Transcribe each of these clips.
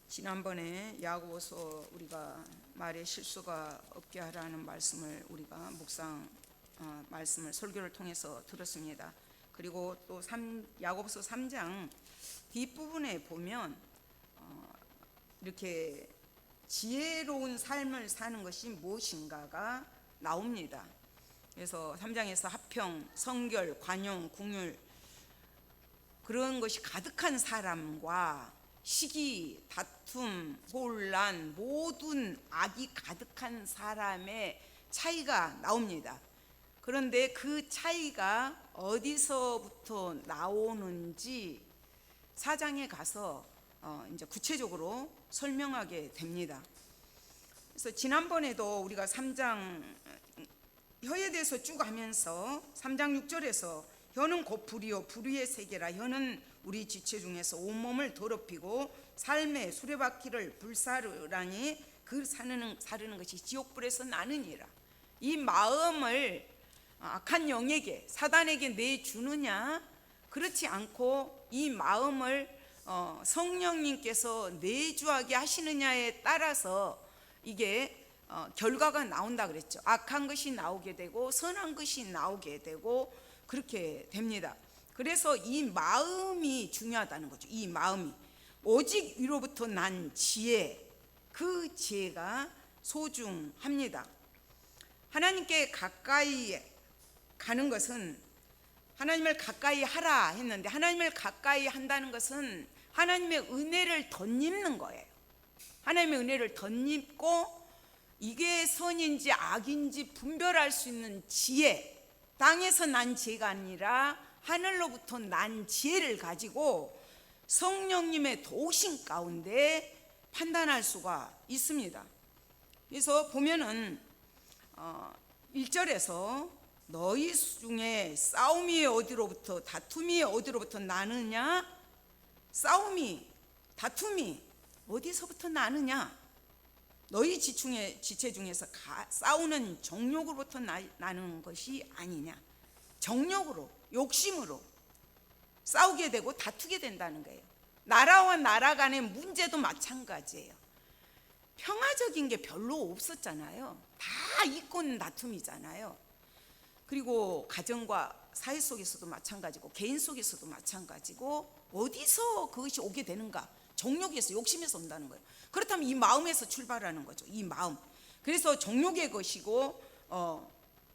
지난번에 야고보서 우리가 말에 실수가 없게 하라는 말씀을 우리가 말씀을 설교를 통해서 들었습니다. 그리고 또 야고보서 3장 뒷부분에 보면 이렇게 지혜로운 삶을 사는 것이 무엇인가가 나옵니다. 그래서 3장에서 화평, 성결, 관용, 궁율 그런 것이 가득한 사람과 시기, 다툼, 혼란, 모든 악이 가득한 사람의 차이가 나옵니다. 그런데 그 차이가 어디서부터 나오는지 4장에 가서 이제 구체적으로 설명하게 됩니다. 그래서 지난번에도 우리가 3장 혀에 대해서 쭉 하면서 3장 6절에서 혀는 곧 불이요 불의의 세계라. 혀는 우리 지체 중에서 온몸을 더럽히고 삶의 수레바퀴를 불사르라니 그 사르는 것이 지옥불에서 나느니라. 이 마음을 악한 영에게 사단에게 내주느냐, 그렇지 않고 이 마음을 성령님께서 내주하게 하시느냐에 따라서 이게 결과가 나온다 그랬죠. 악한 것이 나오게 되고 선한 것이 나오게 되고 그렇게 됩니다. 그래서 이 마음이 중요하다는 거죠. 이 마음이 오직 위로부터 난 지혜, 그 지혜가 소중합니다. 하나님께 가까이 가는 것은 하나님을 가까이 하라 했는데, 하나님을 가까이 한다는 것은 하나님의 은혜를 덧입는 거예요. 하나님의 은혜를 덧입고 이게 선인지 악인지 분별할 수 있는 지혜, 땅에서 난 지혜가 아니라 하늘로부터 난 지혜를 가지고 성령님의 도우심 가운데 판단할 수가 있습니다. 그래서 보면은 1절에서 너희 중에 싸움이 어디로부터 다툼이 어디로부터 나느냐, 싸움이 다툼이 어디서부터 나느냐, 너희 지체 중에서 싸우는 정욕으로부터 나는 것이 아니냐. 정욕으로, 욕심으로 싸우게 되고 다투게 된다는 거예요. 나라와 나라 간의 문제도 마찬가지예요. 평화적인 게 별로 없었잖아요. 다 이권 다툼이잖아요. 그리고 가정과 사회 속에서도 마찬가지고 개인 속에서도 마찬가지고, 어디서 그것이 오게 되는가? 정욕에서, 욕심에서 온다는 거예요. 그렇다면 이 마음에서 출발하는 거죠. 이 마음. 그래서 정욕의 것이고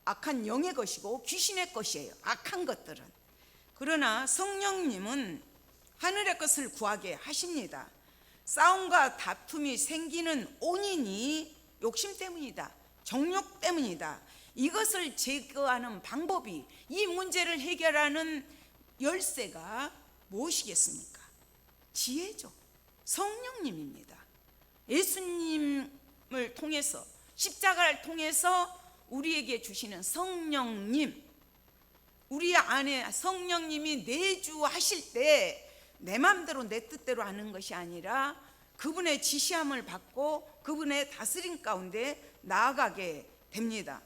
악한 영의 것이고 귀신의 것이에요, 악한 것들은. 그러나 성령님은 하늘의 것을 구하게 하십니다. 싸움과 다툼이 생기는 원인이 욕심 때문이다, 정욕 때문이다. 이것을 제거하는 방법이, 이 문제를 해결하는 열쇠가 무엇이겠습니까? 지혜죠. 성령님입니다. 예수님을 통해서, 십자가를 통해서 우리에게 주시는 성령님, 우리 안에 성령님이 내주하실 때 내 마음대로 내 뜻대로 하는 것이 아니라 그분의 지시함을 받고 그분의 다스림 가운데 나아가게 됩니다.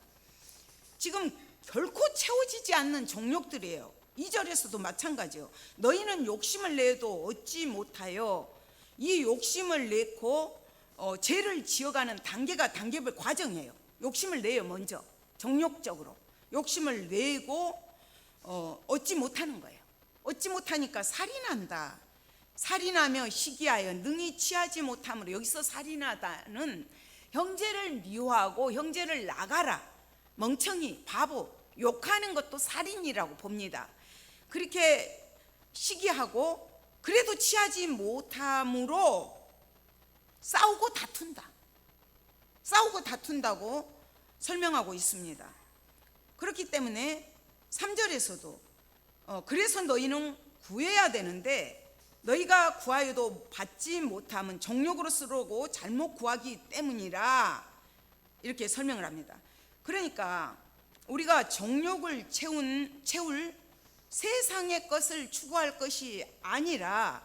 지금 결코 채워지지 않는 정욕들이에요. 2절에서도 마찬가지요. 너희는 욕심을 내도 얻지 못하여. 이 욕심을 내고 죄를 지어가는 단계별 과정이에요. 욕심을 내요. 먼저 정욕적으로 욕심을 내고 얻지 못하는 거예요. 얻지 못하니까 살이 난다. 살인하며 시기하여 능히 취하지 못함으로, 여기서 살인하다는 형제를 미워하고 형제를 나가라, 멍청이, 바보, 욕하는 것도 살인이라고 봅니다. 그렇게 시기하고 그래도 취하지 못함으로 싸우고 다툰다. 싸우고 다툰다고 설명하고 있습니다. 그렇기 때문에 3절에서도 그래서 너희는 구해야 되는데 너희가 구하여도 받지 못함은 정욕으로 쓰려고 잘못 구하기 때문이라, 이렇게 설명을 합니다. 그러니까 우리가 정욕을 채울 세상의 것을 추구할 것이 아니라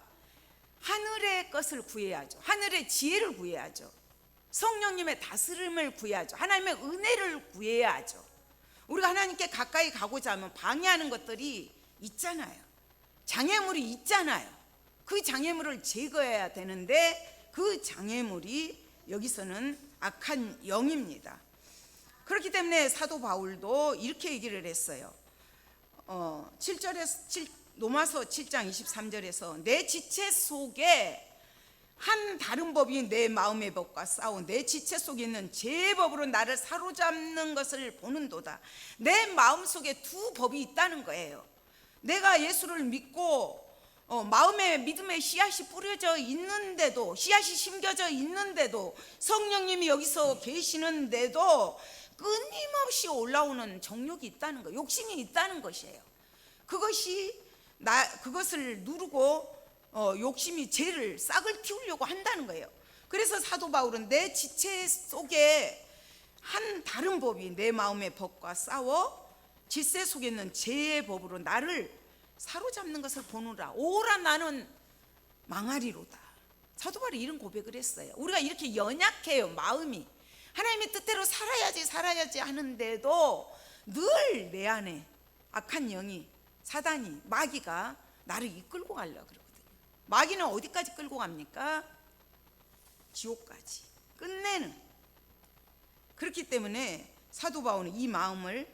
하늘의 것을 구해야죠. 하늘의 지혜를 구해야죠. 성령님의 다스림을 구해야죠. 하나님의 은혜를 구해야죠. 우리가 하나님께 가까이 가고자 하면 방해하는 것들이 있잖아요. 장애물이 있잖아요. 그 장애물을 제거해야 되는데 그 장애물이 여기서는 악한 영입니다. 그렇기 때문에 사도 바울도 이렇게 얘기를 했어요. 7절에서 로마서 7장 23절에서 내 지체 속에 한 다른 법이 내 마음의 법과 싸워 내 지체 속에 있는 죄의 법으로 나를 사로잡는 것을 보는도다. 내 마음속에 두 법이 있다는 거예요. 내가 예수를 믿고 마음에 믿음의 씨앗이 뿌려져 있는데도, 씨앗이 심겨져 있는데도, 성령님이 여기서 계시는데도 끊임없이 올라오는 정욕이 있다는 거, 욕심이 있다는 것이에요. 그것을 누르고 욕심이 죄를 싹을 틔우려고 한다는 거예요. 그래서 사도 바울은 내 지체 속에 한 다른 법이 내 마음의 법과 싸워 지체 속에 있는 죄의 법으로 나를 사로잡는 것을 보느라 오라 나는 망하리로다. 사도 바울이 이런 고백을 했어요. 우리가 이렇게 연약해요. 마음이 하나님의 뜻대로 살아야지 하는데도 늘 내 안에 악한 영이, 사단이, 마귀가 나를 이끌고 가려고 그러거든요. 마귀는 어디까지 끌고 갑니까? 지옥까지 끝내는. 그렇기 때문에 사도 바울은 이 마음을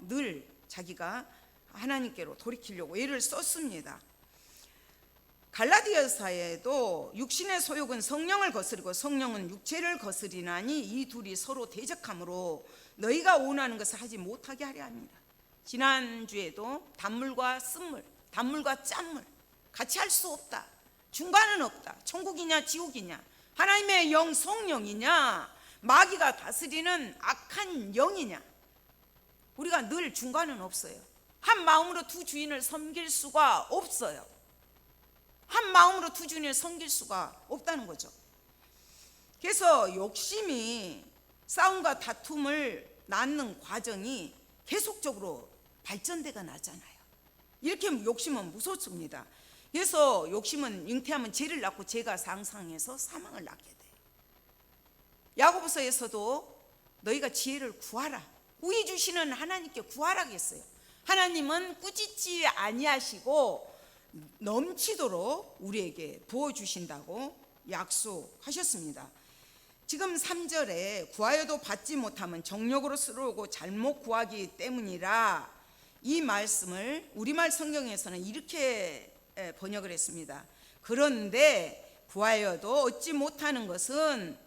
늘 자기가 하나님께로 돌이키려고 애를 썼습니다. 갈라디아서에도 육신의 소욕은 성령을 거스르고 성령은 육체를 거스리나니 이 둘이 서로 대적하므로 너희가 원하는 것을 하지 못하게 하려 합니다. 지난주에도 단물과 쓴물, 단물과 짠물 같이 할 수 없다. 중간은 없다. 천국이냐 지옥이냐, 하나님의 영 성령이냐, 마귀가 다스리는 악한 영이냐. 우리가 늘 중간은 없어요. 한 마음으로 두 주인을 섬길 수가 없어요. 한 마음으로 두 주인을 섬길 수가 없다는 거죠. 그래서 욕심이 싸움과 다툼을 낳는 과정이 계속적으로 발전돼가 나잖아요. 이렇게 욕심은 무섭습니다. 그래서 욕심은 잉태하면 죄를 낳고 죄가 상상해서 사망을 낳게 돼요. 야고보서에서도 너희가 지혜를 구하라, 구해 주시는 하나님께 구하라 했어요. 하나님은 꾸짖지 아니하시고 넘치도록 우리에게 부어주신다고 약속하셨습니다. 지금 3절에 구하여도 받지 못하면 정욕으로 쓰러오고 잘못 구하기 때문이라, 이 말씀을 우리말 성경에서는 이렇게 번역을 했습니다. 그런데 구하여도 얻지 못하는 것은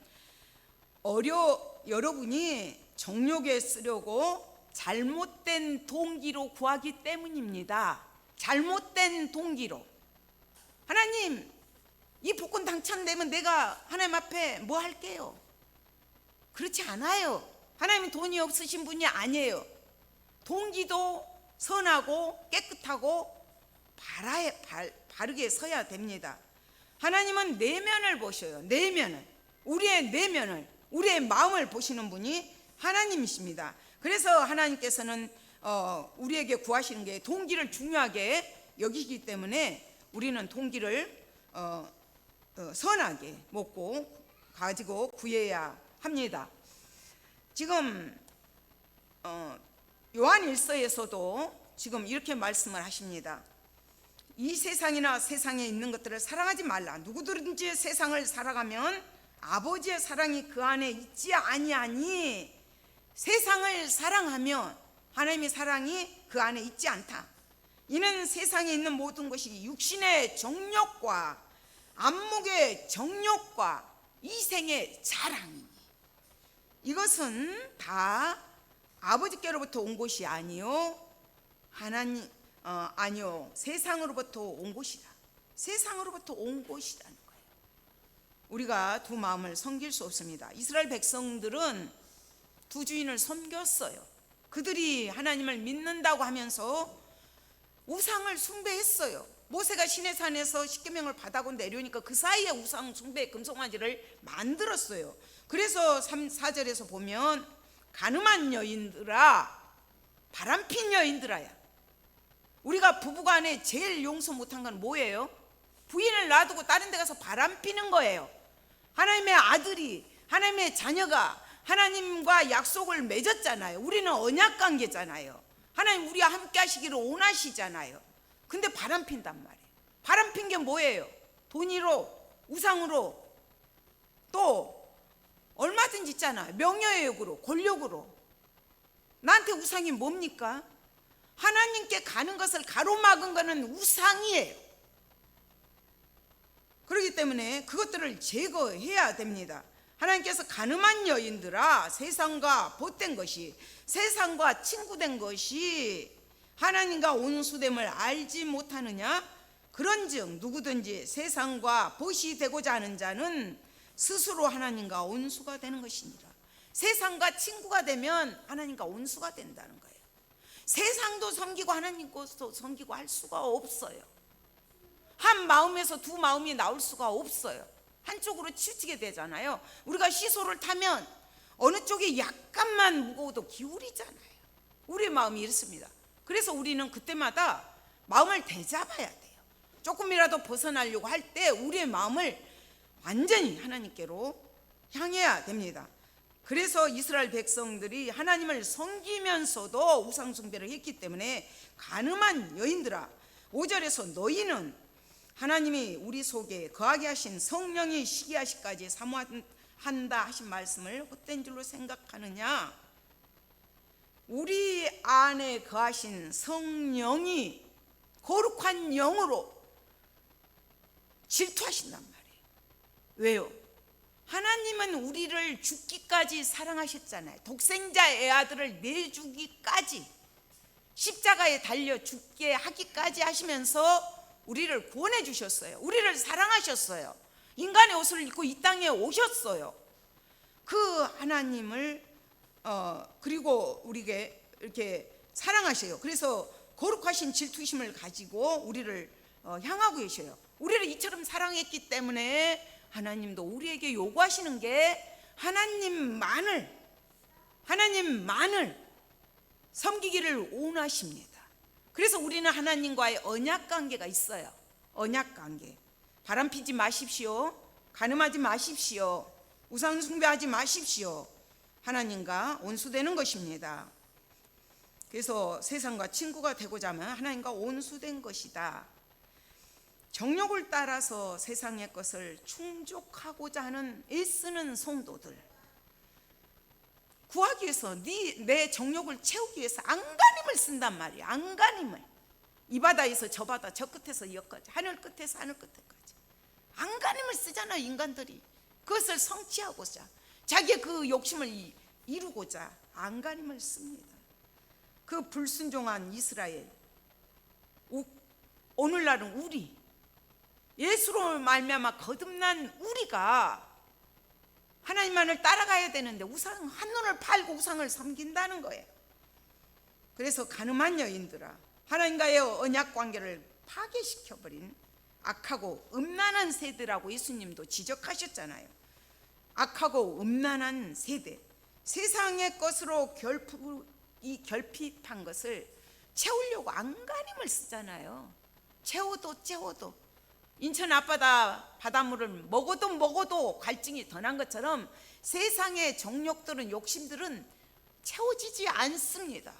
여러분이 정욕에 쓰려고 잘못된 동기로 구하기 때문입니다. 잘못된 동기로. 하나님, 이 복권 당첨되면 내가 하나님 앞에 뭐 할게요? 그렇지 않아요. 하나님은 돈이 없으신 분이 아니에요. 동기도 선하고 깨끗하고 바르게 서야 됩니다. 하나님은 내면을 보셔요. 내면을, 우리의 내면을, 우리의 마음을 보시는 분이 하나님이십니다. 그래서 하나님께서는 우리에게 구하시는 게 동기를 중요하게 여기기 때문에 우리는 동기를 선하게 먹고 가지고 구해야 합니다. 지금 요한 1서에서도 지금 이렇게 말씀을 하십니다. 이 세상이나 세상에 있는 것들을 사랑하지 말라. 누구든지 세상을 사랑하면 아버지의 사랑이 그 안에 있지 아니하니, 세상을 사랑하면 하나님의 사랑이 그 안에 있지 않다. 이는 세상에 있는 모든 것이 육신의 정욕과 안목의 정욕과 이생의 자랑이니, 이것은 다 아버지께로부터 온 것이 아니요 아니요 세상으로부터 온 것이다. 세상으로부터 온 것이라는 거예요. 우리가 두 마음을 섬길 수 없습니다. 이스라엘 백성들은 두 주인을 섬겼어요. 그들이 하나님을 믿는다고 하면서 우상을 숭배했어요. 모세가 시내산에서 십계명을 받아고 내려오니까 그 사이에 우상 숭배 금송아지를 만들었어요. 그래서 4절에서 보면 간음한 여인들아, 바람핀 여인들아야. 우리가 부부간에 제일 용서 못한 건 뭐예요? 부인을 놔두고 다른 데 가서 바람피는 거예요. 하나님의 아들이, 하나님의 자녀가 하나님과 약속을 맺었잖아요. 우리는 언약관계잖아요. 하나님 우리와 함께 하시기를 원하시잖아요. 근데 바람핀단 말이에요. 바람핀 게 뭐예요? 돈으로, 우상으로 또 얼마든지 있잖아요. 명예욕으로, 권력으로. 나한테 우상이 뭡니까? 하나님께 가는 것을 가로막은 것은 우상이에요. 그렇기 때문에 그것들을 제거해야 됩니다. 하나님께서 가늠한 여인들아, 세상과 보탠 것이, 세상과 친구된 것이 하나님과 온수됨을 알지 못하느냐? 그런즉 누구든지 세상과 보시 되고자 하는 자는 스스로 하나님과 온수가 되는 것이니라. 세상과 친구가 되면 하나님과 온수가 된다는 거예요. 세상도 섬기고 하나님도 섬기고 할 수가 없어요. 한 마음에서 두 마음이 나올 수가 없어요. 한쪽으로 치우치게 되잖아요. 우리가 시소를 타면 어느 쪽이 약간만 무거워도 기울이잖아요. 우리의 마음이 이렇습니다. 그래서 우리는 그때마다 마음을 되잡아야 돼요. 조금이라도 벗어나려고 할 때 우리의 마음을 완전히 하나님께로 향해야 됩니다. 그래서 이스라엘 백성들이 하나님을 섬기면서도 우상숭배를 했기 때문에 가늠한 여인들아, 5절에서 너희는 하나님이 우리 속에 거하게 하신 성령이 시기하시까지 사모한다 하신 말씀을 헛된 줄로 생각하느냐? 우리 안에 거하신 성령이 거룩한 영으로 질투하신단 말이에요. 왜요? 하나님은 우리를 죽기까지 사랑하셨잖아요. 독생자 애아들을 내주기까지, 십자가에 달려 죽게 하기까지 하시면서 우리를 구원해 주셨어요. 우리를 사랑하셨어요. 인간의 옷을 입고 이 땅에 오셨어요. 그 하나님을 그리고 우리에게 이렇게 사랑하셔요. 그래서 거룩하신 질투심을 가지고 우리를 향하고 계셔요. 우리를 이처럼 사랑했기 때문에 하나님도 우리에게 요구하시는 게 하나님만을 섬기기를 원하십니다. 그래서 우리는 하나님과의 언약 관계가 있어요. 언약 관계. 바람 피지 마십시오. 간음하지 마십시오. 우상 숭배하지 마십시오. 하나님과 온수되는 것입니다. 그래서 세상과 친구가 되고자 하면 하나님과 온수된 것이다. 정욕을 따라서 세상의 것을 충족하고자 하는 애쓰는 성도들, 구하기 위해서 내 정욕을 채우기 위해서 안간힘을 쓴단 말이에요. 안간힘을. 이 바다에서 저 바다, 저 끝에서 이 끝까지, 하늘 끝에서 하늘 끝에까지 안간힘을 쓰잖아요. 인간들이 그것을 성취하고자, 자기의 그 욕심을 이루고자 안간힘을 씁니다. 그 불순종한 이스라엘, 오늘날은 우리, 예수로 말미암아 거듭난 우리가 하나님만을 따라가야 되는데 우상, 한눈을 팔고 우상을 섬긴다는 거예요. 그래서 가늠한 여인들아, 하나님과의 언약 관계를 파괴시켜버린 악하고 음란한 세대라고 예수님도 지적하셨잖아요. 악하고 음란한 세대, 세상의 것으로 결핍한 것을 채우려고 안간힘을 쓰잖아요. 채워도 인천 앞바다 바닷물을 먹어도 갈증이 더 난 것처럼 세상의 정욕들은, 욕심들은 채워지지 않습니다.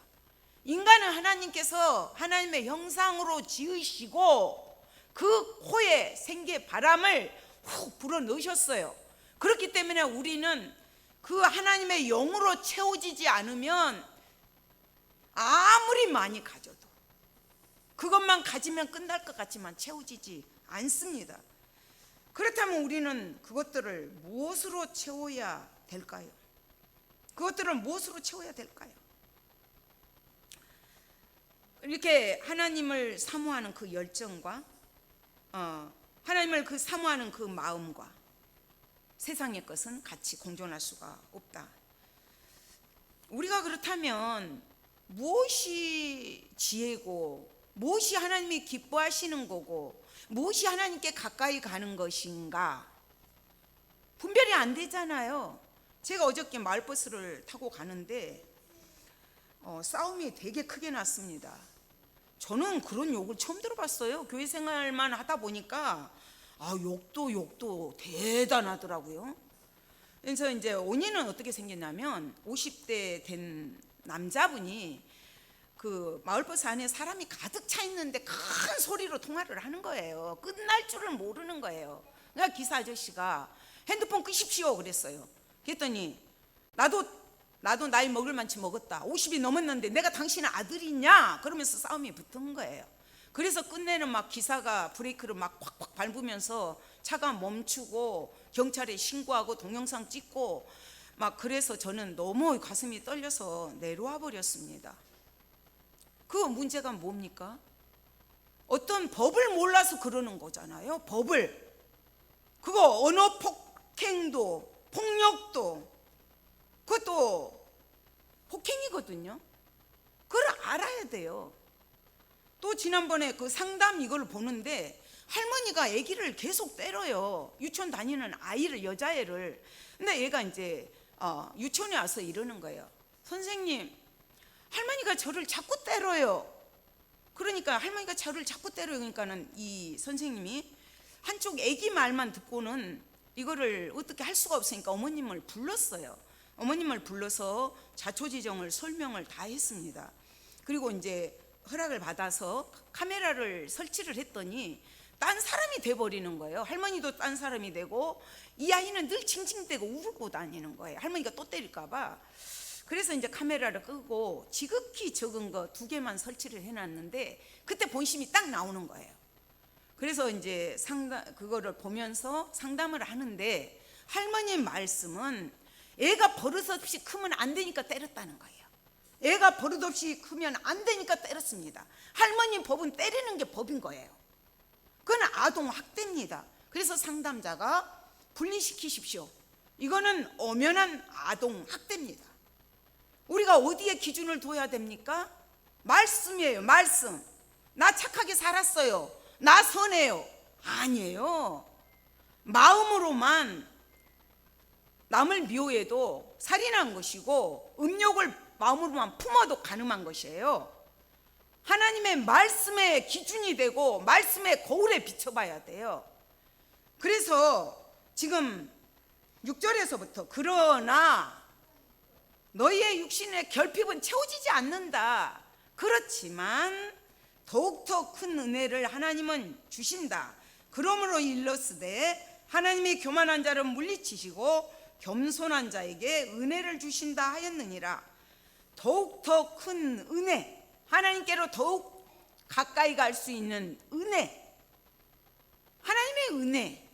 인간은 하나님께서 하나님의 형상으로 지으시고 그 코에 생기의 바람을 훅 불어넣으셨어요. 그렇기 때문에 우리는 그 하나님의 영으로 채워지지 않으면 아무리 많이 가져도, 그것만 가지면 끝날 것 같지만 채워지지 않습니다. 그렇다면 우리는 그것들을 무엇으로 채워야 될까요? 그것들을 무엇으로 채워야 될까요? 이렇게 하나님을 사모하는 그 열정과 하나님을 그 사모하는 그 마음과 세상의 것은 같이 공존할 수가 없다. 우리가 그렇다면 무엇이 지혜고, 무엇이 하나님이 기뻐하시는 거고, 무엇이 하나님께 가까이 가는 것인가 분별이 안 되잖아요. 제가 어저께 마을버스를 타고 가는데 싸움이 되게 크게 났습니다. 저는 그런 욕을 처음 들어봤어요. 교회 생활만 하다 보니까 욕도 대단하더라고요. 그래서 이제 원인은 어떻게 생겼냐면 50대 된 남자분이 그 마을버스 안에 사람이 가득 차 있는데 큰 소리로 통화를 하는 거예요. 끝날 줄을 모르는 거예요. 그러니까 기사 아저씨가 핸드폰 끄십시오 그랬어요. 그랬더니 나도 나이 먹을 만치 먹었다. 50이 넘었는데 내가 당신 아들이냐? 그러면서 싸움이 붙은 거예요. 그래서 끝내는 막 기사가 브레이크를 막 콱콱 밟으면서 차가 멈추고 경찰에 신고하고 동영상 찍고 막, 그래서 저는 너무 가슴이 떨려서 내려와 버렸습니다. 그 문제가 뭡니까? 어떤 법을 몰라서 그러는 거잖아요. 법을. 그거 언어 폭행도 폭력도 그것도 폭행이거든요. 그걸 알아야 돼요. 또 지난번에 그 상담 이걸 보는데 할머니가 아기를 계속 때려요. 유치원 다니는 아이를, 여자애를. 근데 얘가 이제 유치원에 와서 이러는 거예요. 선생님, 할머니가 저를 자꾸 때려요. 그러니까 할머니가 저를 자꾸 때려요. 그러니까는 이 선생님이 한쪽 아기 말만 듣고는 이거를 어떻게 할 수가 없으니까 어머님을 불렀어요. 어머님을 불러서 자초지종을 설명을 다 했습니다. 그리고 이제 허락을 받아서 카메라를 설치를 했더니 딴 사람이 돼버리는 거예요. 할머니도 딴 사람이 되고 이 아이는 늘 징징대고 울고 다니는 거예요. 할머니가 또 때릴까 봐. 그래서 이제 카메라를 끄고 지극히 적은 거 2개만 설치를 해놨는데 그때 본심이 딱 나오는 거예요. 그래서 이제 그거를 보면서 상담을 하는데 할머니 말씀은 애가 버릇없이 크면 안 되니까 때렸다는 거예요. 애가 버릇없이 크면 안 되니까 때렸습니다. 할머니 법은 때리는 게 법인 거예요. 그건 아동 학대입니다. 그래서 상담자가 분리시키십시오. 이거는 엄연한 아동 학대입니다. 우리가 어디에 기준을 둬야 됩니까? 말씀이에요. 말씀. 나 착하게 살았어요. 나 선해요. 아니에요. 마음으로만 남을 미워해도 살인한 것이고 음욕을 마음으로만 품어도 간음한 것이에요. 하나님의 말씀의 기준이 되고 말씀의 거울에 비춰봐야 돼요. 그래서 지금 6절에서부터 그러나 너희의 육신의 결핍은 채워지지 않는다. 그렇지만 더욱더 큰 은혜를 하나님은 주신다. 그러므로 일러스되 하나님이 교만한 자를 물리치시고 겸손한 자에게 은혜를 주신다 하였느니라. 더욱더 큰 은혜, 하나님께로 더욱 가까이 갈 수 있는 은혜, 하나님의 은혜,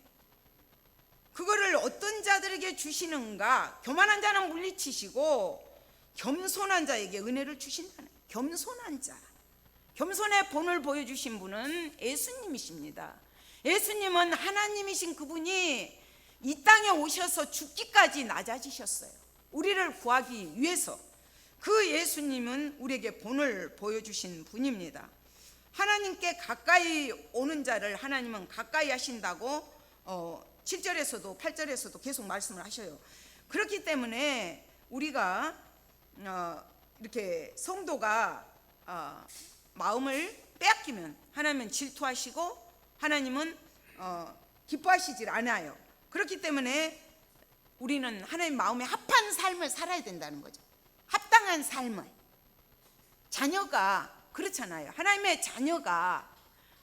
그거를 어떤 자들에게 주시는가? 교만한 자는 물리치시고 겸손한 자에게 은혜를 주신다는. 겸손한 자, 겸손의 본을 보여주신 분은 예수님이십니다. 예수님은 하나님이신 그분이 이 땅에 오셔서 죽기까지 낮아지셨어요. 우리를 구하기 위해서. 그 예수님은 우리에게 본을 보여주신 분입니다. 하나님께 가까이 오는 자를 하나님은 가까이 하신다고 7절에서도 8절에서도 계속 말씀을 하셔요. 그렇기 때문에 우리가 이렇게 성도가 마음을 빼앗기면 하나님은 질투하시고 하나님은 기뻐하시질 않아요. 그렇기 때문에 우리는 하나님 마음에 합한 삶을 살아야 된다는 거죠. 합당한 삶을. 자녀가 그렇잖아요. 하나님의 자녀가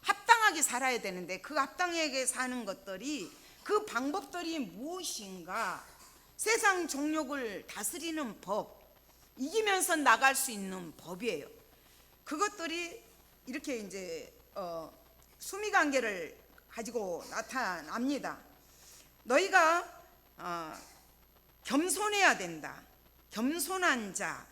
합당하게 살아야 되는데 그 합당하게 사는 것들이, 그 방법들이 무엇인가? 세상 정욕을 다스리는 법, 이기면서 나갈 수 있는 법이에요. 그것들이 이렇게 이제 수미관계를 가지고 나타납니다. 너희가 겸손해야 된다. 겸손한 자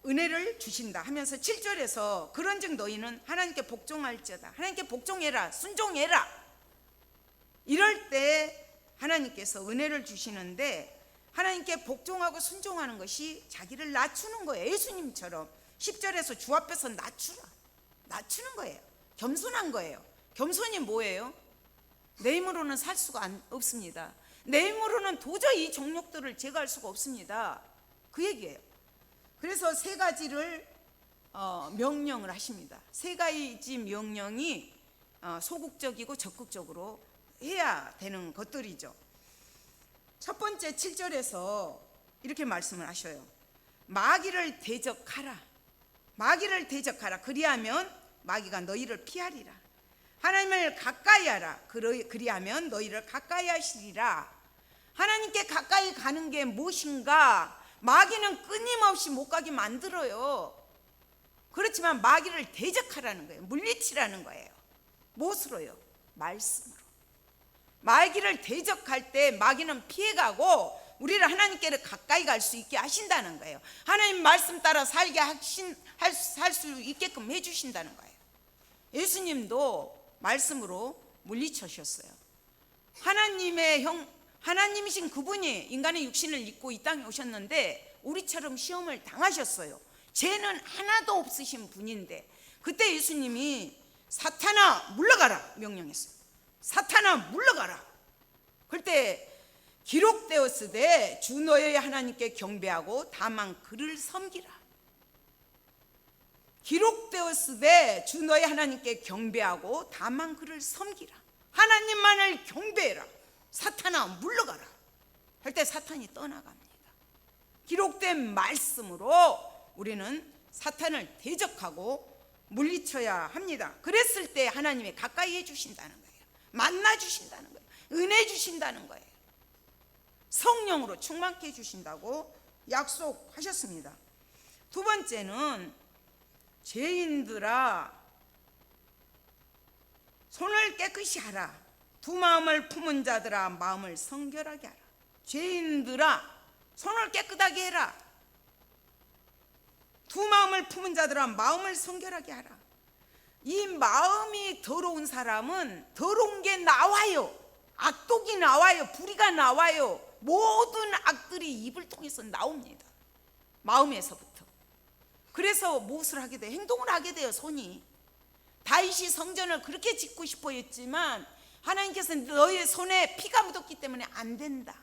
은혜를 주신다 하면서 7절에서 그런즉 너희는 하나님께 복종할지어다. 하나님께 복종해라, 순종해라. 이럴 때 하나님께서 은혜를 주시는데, 하나님께 복종하고 순종하는 것이 자기를 낮추는 거예요. 예수님처럼 10절에서 주 앞에서 낮추는 거예요. 겸손한 거예요. 겸손이 뭐예요? 내 힘으로는 살 수가 없습니다. 내 힘으로는 도저히 이 정욕들을 제거할 수가 없습니다. 그 얘기예요. 그래서 3가지를 명령을 하십니다. 3가지 명령이 소극적이고 적극적으로 해야 되는 것들이죠. 첫 번째 7절에서 이렇게 말씀을 하셔요. 마귀를 대적하라. 마귀를 대적하라. 그리하면 마귀가 너희를 피하리라. 하나님을 가까이 하라. 그리하면 너희를 가까이 하시리라. 하나님께 가까이 가는 게 무엇인가? 마귀는 끊임없이 못 가게 만들어요. 그렇지만 마귀를 대적하라는 거예요. 물리치라는 거예요. 무엇으로요? 말씀으로. 마귀를 대적할 때 마귀는 피해가고 우리를 하나님께 가까이 갈 수 있게 하신다는 거예요. 하나님 말씀 따라 살게 살 수 있게끔 해주신다는 거예요. 예수님도 말씀으로 물리쳐셨어요. 하나님이신 그분이 인간의 육신을 입고 이 땅에 오셨는데 우리처럼 시험을 당하셨어요. 죄는 하나도 없으신 분인데 그때 예수님이 사탄아 물러가라 명령했어요. 사탄아 물러가라. 그때 기록되었으되 주 너의 하나님께 경배하고 다만 그를 섬기라. 기록되었으되 주 너의 하나님께 경배하고 다만 그를 섬기라. 하나님만을 경배해라. 사탄아 물러가라 할 때 사탄이 떠나갑니다. 기록된 말씀으로 우리는 사탄을 대적하고 물리쳐야 합니다. 그랬을 때 하나님이 가까이 해주신다는 거예요. 만나 주신다는 거예요. 은혜 주신다는 거예요. 성령으로 충만케 해주신다고 약속하셨습니다. 두 번째는 죄인들아 손을 깨끗이 하라. 두 마음을 품은 자들아 마음을 성결하게 하라. 죄인들아 손을 깨끗하게 해라. 두 마음을 품은 자들아 마음을 성결하게 하라. 이 마음이 더러운 사람은 더러운 게 나와요. 악독이 나와요. 불의가 나와요. 모든 악들이 입을 통해서 나옵니다. 마음에서부터. 그래서 무엇을 하게 돼요? 행동을 하게 돼요. 손이. 다윗이 성전을 그렇게 짓고 싶어 했지만 하나님께서 너의 손에 피가 묻었기 때문에 안 된다.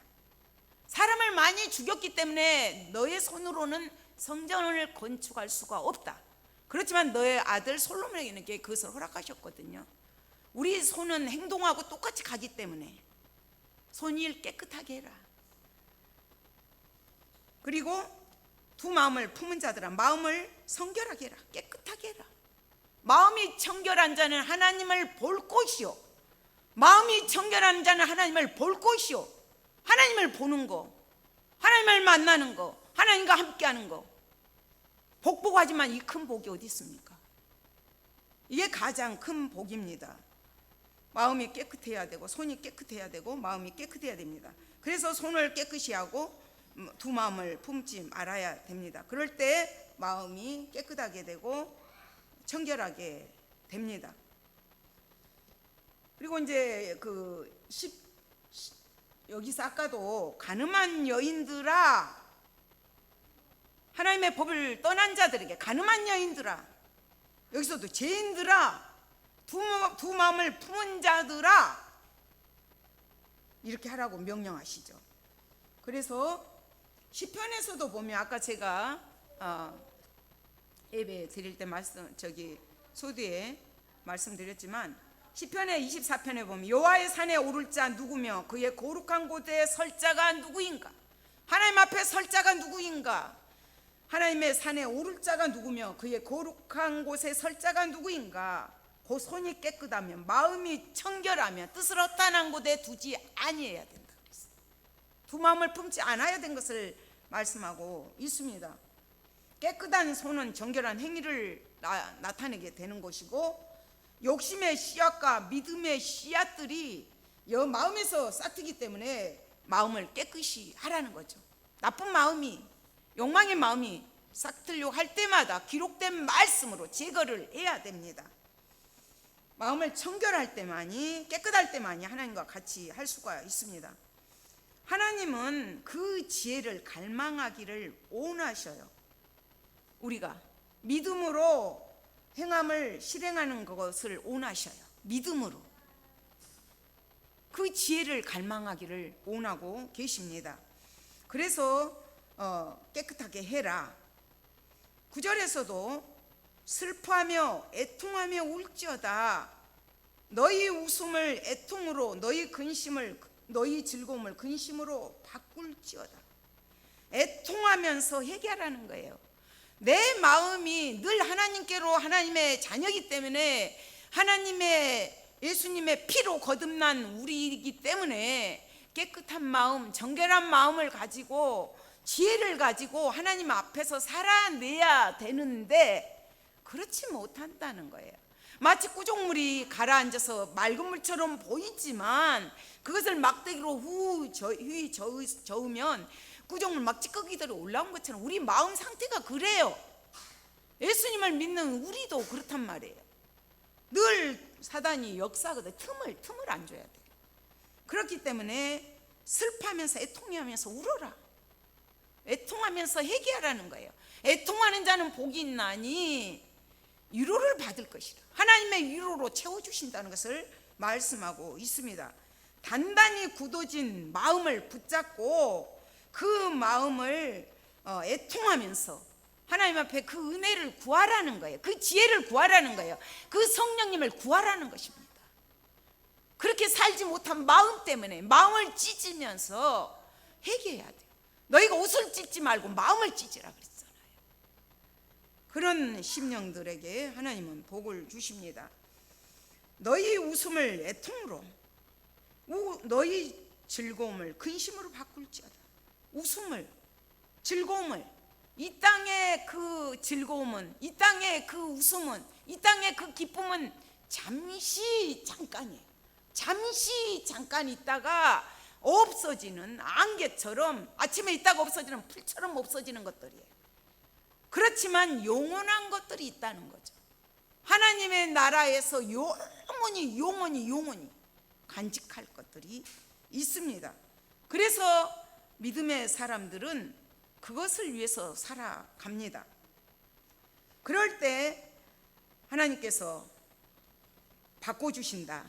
사람을 많이 죽였기 때문에 너의 손으로는 성전을 건축할 수가 없다. 그렇지만 너의 아들 솔로몬에게는 그것을 허락하셨거든요. 우리 손은 행동하고 똑같이 가기 때문에 손을 깨끗하게 해라. 그리고 두 마음을 품은 자들아 마음을 성결하게 해라. 깨끗하게 해라. 마음이 청결한 자는 하나님을 볼 곳이요. 마음이 청결한 자는 하나님을 볼 곳이요. 하나님을 보는 거, 하나님을 만나는 거, 하나님과 함께하는 거. 복복하지만 이 큰 복이 어디 있습니까? 이게 가장 큰 복입니다. 마음이 깨끗해야 되고 손이 깨끗해야 되고 마음이 깨끗해야 됩니다. 그래서 손을 깨끗이 하고 두 마음을 품지 말아야 됩니다. 그럴 때 마음이 깨끗하게 되고 청결하게 됩니다. 그리고 이제 여기서 아까도 가늠한 여인들아 하나님의 법을 떠난 자들에게 가늠한 여인들아 여기서도 죄인들아 두 마음을 품은 자들아 이렇게 하라고 명령하시죠. 그래서 시편에서도 보면 아까 제가 예배 드릴 때 소두에 말씀드렸지만 시편의 24편에 보면 여호와의 산에 오를 자 누구며 그의 거룩한 곳에 설 자가 누구인가? 하나님 앞에 설 자가 누구인가? 하나님의 산에 오를 자가 누구며 그의 거룩한 곳에 설 자가 누구인가? 그 손이 깨끗하면 마음이 청결하면 뜻을 허탄한 곳에 두지 아니해야 된다. 두 마음을 품지 않아야 된 것을 말씀하고 있습니다. 깨끗한 손은 정결한 행위를 나타내게 되는 것이고 욕심의 씨앗과 믿음의 씨앗들이 마음에서 싹트기 때문에 마음을 깨끗이 하라는 거죠. 나쁜 마음이 욕망의 마음이 싹트려고 할 때마다 기록된 말씀으로 제거를 해야 됩니다. 마음을 청결할 때만이 깨끗할 때만이 하나님과 같이 할 수가 있습니다. 하나님은 그 지혜를 갈망하기를 원하셔요. 우리가 믿음으로 행함을 실행하는 것을 원하셔요. 믿음으로 그 지혜를 갈망하기를 원하고 계십니다. 그래서 깨끗하게 해라. 9절에서도 슬퍼하며 애통하며 울지어다. 너희 웃음을 애통으로 너희 즐거움을 근심으로 바꿀지어다. 애통하면서 회개하라는 거예요. 내 마음이 늘 하나님께로 하나님의 자녀이기 때문에 하나님의 예수님의 피로 거듭난 우리이기 때문에 깨끗한 마음, 정결한 마음을 가지고 지혜를 가지고 하나님 앞에서 살아내야 되는데 그렇지 못한다는 거예요. 마치 구종물이 가라앉아서 맑은 물처럼 보이지만 그것을 막대기로 휘 저으면 구종물 막 찌꺼기들이 올라온 것처럼 우리 마음 상태가 그래요. 예수님을 믿는 우리도 그렇단 말이에요. 늘 사단이 역사하거든. 틈을 안 줘야 돼. 그렇기 때문에 슬퍼하면서 애통하면서 울어라. 애통하면서 회개하라는 거예요. 애통하는 자는 복이 있나니 위로를 받을 것이라. 하나님의 위로로 채워주신다는 것을 말씀하고 있습니다. 단단히 굳어진 마음을 붙잡고 그 마음을 애통하면서 하나님 앞에 그 은혜를 구하라는 거예요. 그 지혜를 구하라는 거예요. 그 성령님을 구하라는 것입니다. 그렇게 살지 못한 마음 때문에 마음을 찢으면서 회개해야 돼요. 너희가 옷을 찢지 말고 마음을 찢으라 그랬잖아요. 그런 심령들에게 하나님은 복을 주십니다. 너희 웃음을 애통으로, 너희 즐거움을 근심으로 바꿀지어다. 웃음을, 즐거움을, 이 땅의 그 즐거움은, 이 땅의 그 웃음은, 이 땅의 그 기쁨은 잠시 잠깐이에요. 잠시 잠깐 있다가 없어지는 안개처럼, 아침에 있다가 없어지는 풀처럼 없어지는 것들이에요. 그렇지만 영원한 것들이 있다는 거죠. 하나님의 나라에서 영원히 간직할 것들이 있습니다. 그래서 믿음의 사람들은 그것을 위해서 살아갑니다. 그럴 때 하나님께서 바꿔주신다.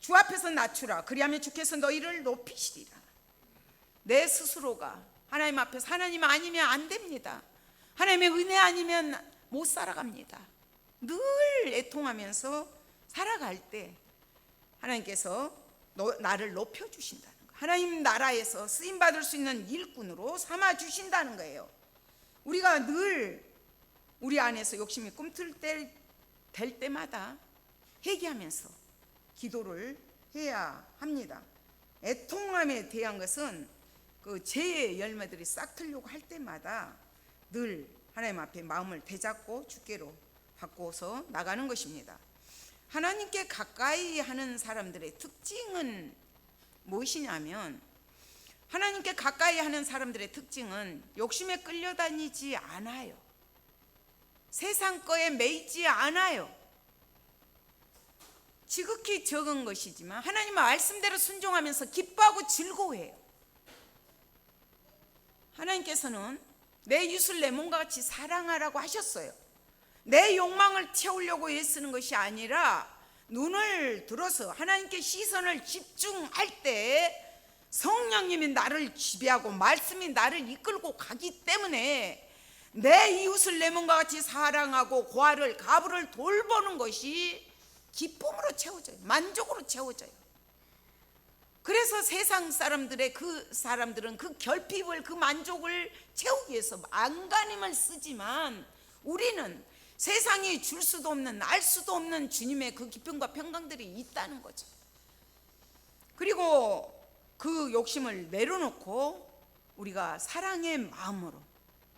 주 앞에서 낮추라. 그리하면 주께서 너희를 높이시리라. 내 스스로가 하나님 앞에서 하나님 아니면 안 됩니다. 하나님의 은혜 아니면 못 살아갑니다. 늘 애통하면서 살아갈 때 하나님께서 나를 높여주신다는 거예요. 하나님 나라에서 쓰임받을 수 있는 일꾼으로 삼아주신다는 거예요. 우리가 늘 우리 안에서 욕심이 꿈틀 될 때마다 회개하면서 기도를 해야 합니다. 애통함에 대한 것은 그 죄의 열매들이 싹트려고 할 때마다 늘 하나님 앞에 마음을 되잡고 주께로 바꿔서 나가는 것입니다. 하나님께 가까이 하는 사람들의 특징은 무엇이냐면, 하나님께 가까이 하는 사람들의 특징은 욕심에 끌려다니지 않아요. 세상 거에 매이지 않아요. 지극히 적은 것이지만 하나님의 말씀대로 순종하면서 기뻐하고 즐거워해요. 하나님께서는 내 이웃을 내 몸과 같이 사랑하라고 하셨어요. 내 욕망을 채우려고 애쓰는 것이 아니라 눈을 들어서 하나님께 시선을 집중할 때 성령님이 나를 지배하고 말씀이 나를 이끌고 가기 때문에 내 이웃을 내 몸과 같이 사랑하고 고아를 가부를 돌보는 것이 기쁨으로 채워져요. 만족으로 채워져요. 그래서 세상 사람들은 그 결핍을, 그 만족을 채우기 위해서 안간힘을 쓰지만 우리는 세상이 줄 수도 없는, 알 수도 없는 주님의 그 기쁨과 평강들이 있다는 거죠. 그리고 그 욕심을 내려놓고 우리가 사랑의 마음으로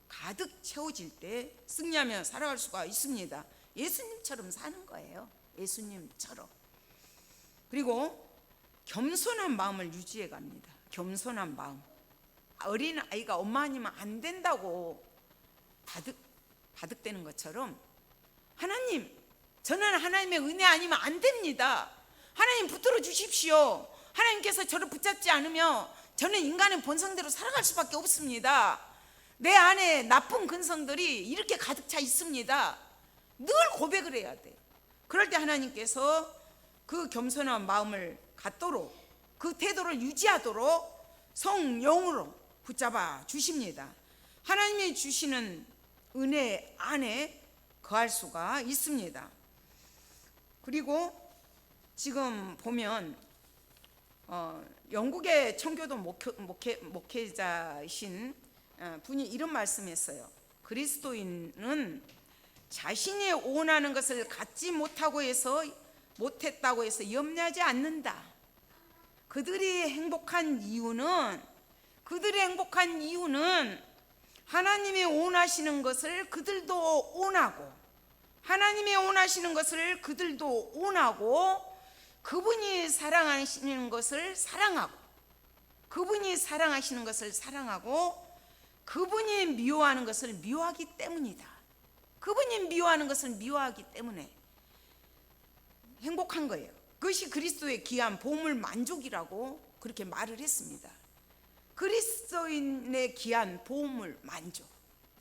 가득 채워질 때 승리하며 살아갈 수가 있습니다. 예수님처럼 사는 거예요. 예수님처럼. 그리고 겸손한 마음을 유지해 갑니다. 겸손한 마음. 어린 아이가 엄마 아니면 안 된다고 바득대는 것처럼, 하나님, 저는 하나님의 은혜 아니면 안 됩니다. 하나님 붙들어 주십시오. 하나님께서 저를 붙잡지 않으면 저는 인간의 본성대로 살아갈 수밖에 없습니다. 내 안에 나쁜 근성들이 이렇게 가득 차 있습니다. 늘 고백을 해야 돼요. 그럴 때 하나님께서 그 겸손한 마음을 갖도록, 그 태도를 유지하도록 성령으로 붙잡아 주십니다. 하나님이 주시는 은혜 안에 거할 수가 있습니다. 그리고 지금 보면 영국의 청교도 목회자이신 분이 이런 말씀했어요. 그리스도인은 자신이 원하는 것을 갖지 못하고 해서 못했다고 해서 염려하지 않는다. 그들이 행복한 이유는 하나님이 원하시는 것을 그들도 원하고, 하나님이 원하시는 것을 그들도 원하고, 그분이 사랑하시는 것을 사랑하고, 그분이 사랑하시는 것을 사랑하고, 그분이 미워하는 것을 미워하기 때문이다. 그분이 미워하는 것을 미워하기 때문에 행복한 거예요. 그것이 그리스도의 귀한 보물 만족이라고 그렇게 말을 했습니다. 그리스도인의 귀한 보물 만족.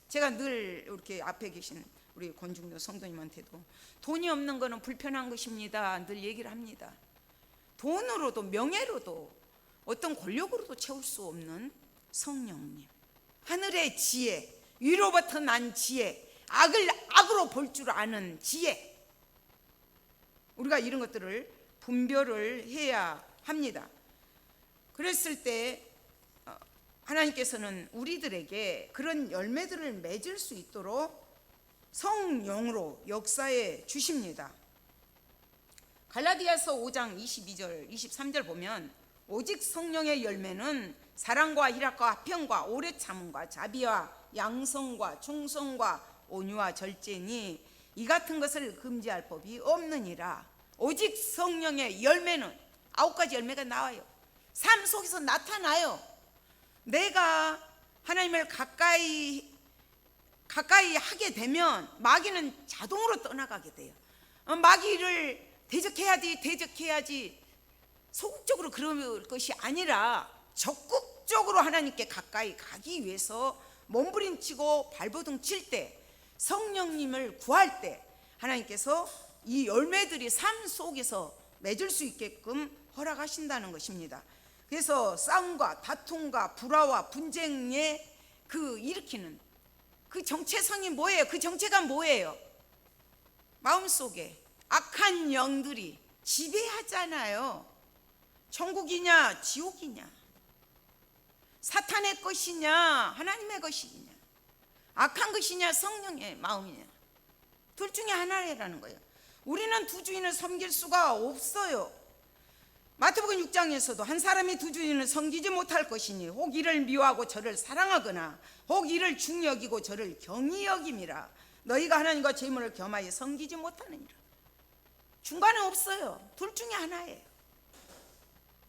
제가 늘 이렇게 앞에 계신 우리 권중도 성도님한테도 돈이 없는 것은 불편한 것입니다 늘 얘기를 합니다. 돈으로도 명예로도 어떤 권력으로도 채울 수 없는 성령님, 하늘의 지혜, 위로부터 난 지혜, 악을 악으로 볼 줄 아는 지혜, 우리가 이런 것들을 분별을 해야 합니다. 그랬을 때 하나님께서는 우리들에게 그런 열매들을 맺을 수 있도록 성령으로 역사해 주십니다. 갈라디아서 5장 22절 23절 보면 오직 성령의 열매는 사랑과 희락과 화평과 오래 참음과 자비와 양성과 충성과 온유와 절제니 이 같은 것을 금지할 법이 없느니라. 오직 성령의 열매는 9가지 열매가 나와요. 삶 속에서 나타나요. 내가 하나님을 가까이 하게 되면 마귀는 자동으로 떠나가게 돼요. 마귀를 대적해야지 소극적으로 그럴 것이 아니라 적극적으로 하나님께 가까이 가기 위해서 몸부림치고 발버둥 칠 때, 성령님을 구할 때 하나님께서 이 열매들이 삶 속에서 맺을 수 있게끔 허락하신다는 것입니다. 그래서 싸움과 다툼과 불화와 분쟁에 일으키는 그 정체성이 뭐예요? 그 정체가 뭐예요? 마음속에 악한 영들이 지배하잖아요. 천국이냐 지옥이냐, 사탄의 것이냐 하나님의 것이냐, 악한 것이냐 성령의 마음이냐, 둘 중에 하나라는 거예요. 우리는 두 주인을 섬길 수가 없어요. 마태복음 6장에서도 한 사람이 두 주인을 섬기지 못할 것이니 혹 이를 미워하고 저를 사랑하거나 혹 이를 중히 여기고 저를 경히 여김이라. 너희가 하나님과 재물을 겸하여 섬기지 못하느니라. 중간에 없어요. 둘 중에 하나예요.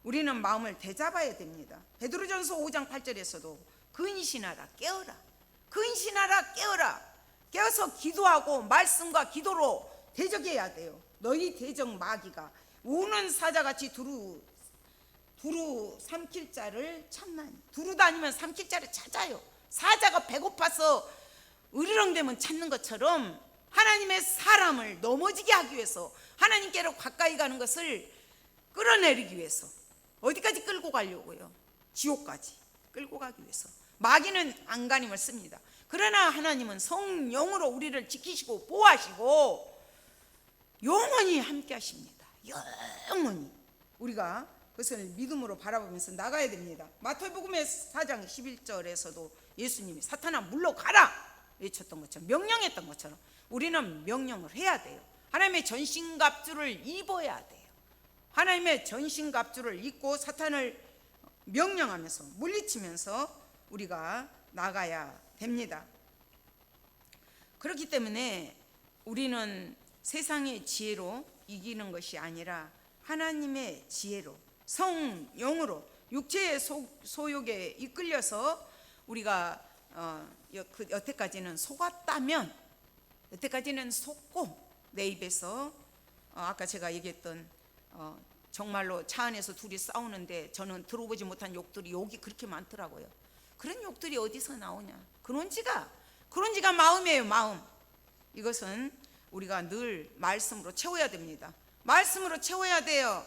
우리는 마음을 되잡아야 됩니다. 베드로전서 5장 8절에서도 근신하라 깨어라, 근신하라 깨어라, 깨어서 기도하고 말씀과 기도로 대적해야 돼요. 너희 대적 마귀가 우는 사자같이 두루 삼킬 자를 찾나니. 두루 다니면 삼킬 자를 찾아요. 사자가 배고파서 으르렁대면 찾는 것처럼 하나님의 사람을 넘어지게 하기 위해서, 하나님께로 가까이 가는 것을 끌어내리기 위해서 어디까지 끌고 가려고요? 지옥까지 끌고 가기 위해서 마귀는 안간힘을 씁니다. 그러나 하나님은 성령으로 우리를 지키시고 보호하시고 영원히 함께 하십니다. 영원히. 우리가 그것을 믿음으로 바라보면서 나가야 됩니다. 마태복음의 4장 11절에서도 예수님이 사탄아 물러가라 외쳤던 것처럼, 명령했던 것처럼 우리는 명령을 해야 돼요. 하나님의 전신갑주를 입어야 돼요. 하나님의 전신갑주를 입고 사탄을 명령하면서 물리치면서 우리가 나가야 됩니다. 그렇기 때문에 우리는 세상의 지혜로 이기는 것이 아니라 하나님의 지혜로, 성령으로, 육체의 소욕에 이끌려서 우리가 여태까지는 속았다면, 여태까지는 속고 내 입에서 아까 제가 얘기했던 정말로 차 안에서 둘이 싸우는데 저는 들어보지 못한 욕이 그렇게 많더라고요. 그런 욕들이 어디서 나오냐? 그런 지가 마음이에요. 마음. 이것은 우리가 늘 말씀으로 채워야 됩니다. 말씀으로 채워야 돼요.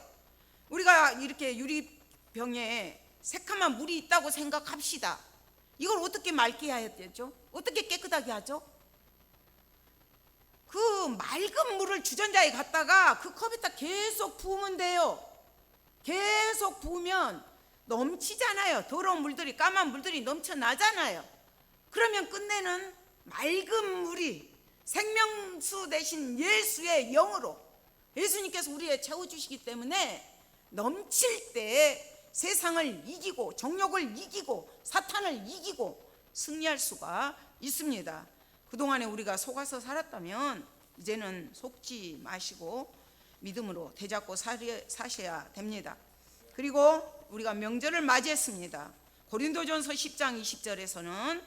우리가 이렇게 유리병에 새카만 물이 있다고 생각합시다. 이걸 어떻게 맑게 해야 되죠? 어떻게 깨끗하게 하죠? 그 맑은 물을 주전자에 갖다가 그 컵에다 계속 부으면 돼요. 계속 부으면 넘치잖아요. 더러운 물들이, 까만 물들이 넘쳐나잖아요. 그러면 끝내는 맑은 물이 생명수 대신 예수의 영으로 예수님께서 우리에 채워주시기 때문에 넘칠 때 세상을 이기고 정욕을 이기고 사탄을 이기고 승리할 수가 있습니다. 그동안에 우리가 속아서 살았다면 이제는 속지 마시고 믿음으로 되잡고 사셔야 됩니다. 그리고 우리가 명절을 맞이했습니다. 고린도전서 10장 20절에서는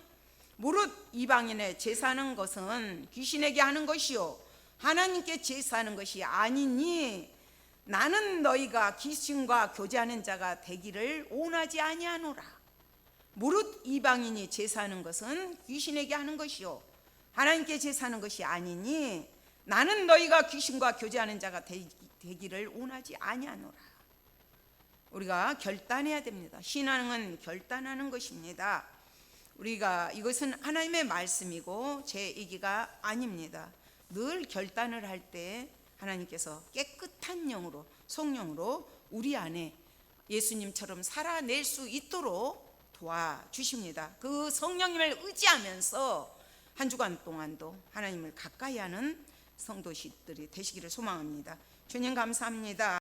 무릇 이방인의 제사하는 것은 귀신에게 하는 것이요 하나님께 제사하는 것이 아니니 나는 너희가 귀신과 교제하는 자가 되기를 원하지 아니하노라. 무릇 이방인이 제사하는 것은 귀신에게 하는 것이요 하나님께 제사하는 것이 아니니 나는 너희가 귀신과 교제하는 자가 되기를 원하지 아니하노라. 우리가 결단해야 됩니다. 신앙은 결단하는 것입니다. 우리가 이것은 하나님의 말씀이고 제 얘기가 아닙니다. 늘 결단을 할 때 하나님께서 깨끗한 영으로 성령으로 우리 안에 예수님처럼 살아낼 수 있도록 도와주십니다. 그 성령님을 의지하면서 한 주간 동안도 하나님을 가까이 하는 성도들이 되시기를 소망합니다. 주님 감사합니다.